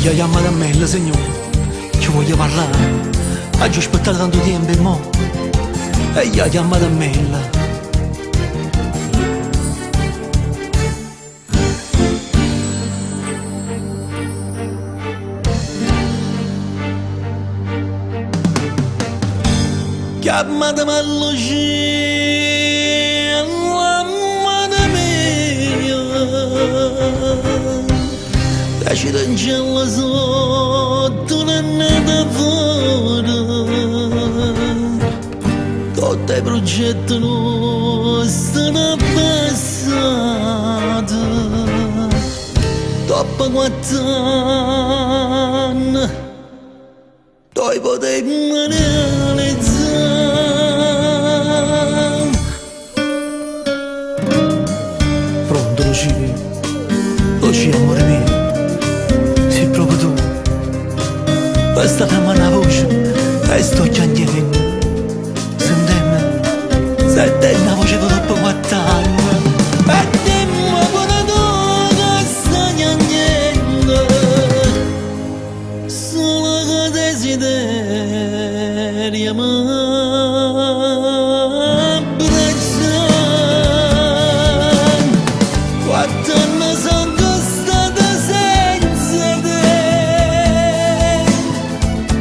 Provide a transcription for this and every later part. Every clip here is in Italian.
ella llama a me, signore, ci voglio parlare. Oggi ho aspettato tanto tempo e mo ella llama a me. Chiamatemi all'oceano, mamma mia, lasciate in cielo sotto un'annata fuori, tutti i progetti nostri passati, dopo 4 anni, noi potremmo realizzare. Pronto Lucia, amore mio, sei proprio tu. Basta dammi una voce e sto piangendo. Sentendo una voce dopo 4 anni. E dimmi pure tu che stai piangendo. Solo che desideri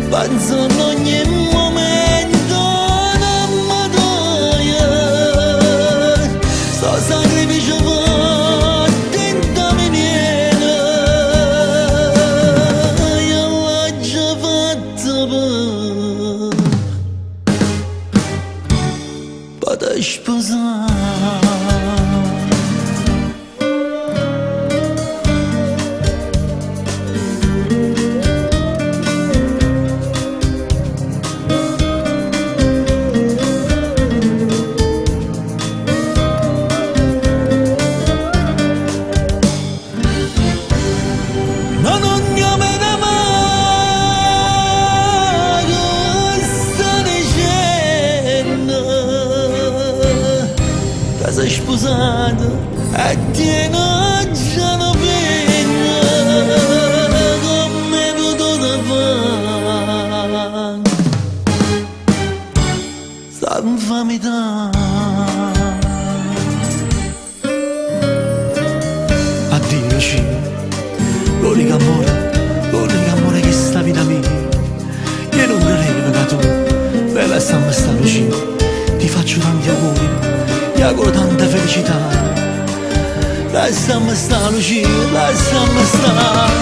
penso in ogni momento non mi toglie, sto sacrificio fatto in mi viene, io l'ho già fatto per te sposare. Sei sposato e tieni già la pena come potuto fare. Sta infamità. Addio Ci, l'unico amore che sta vita mia. Io non credevo che tu bella stiamo stando vicino. Ti faccio tanti auguri, ti auguro tanta felicità. Lasciami stare Lucia, lasciami stare.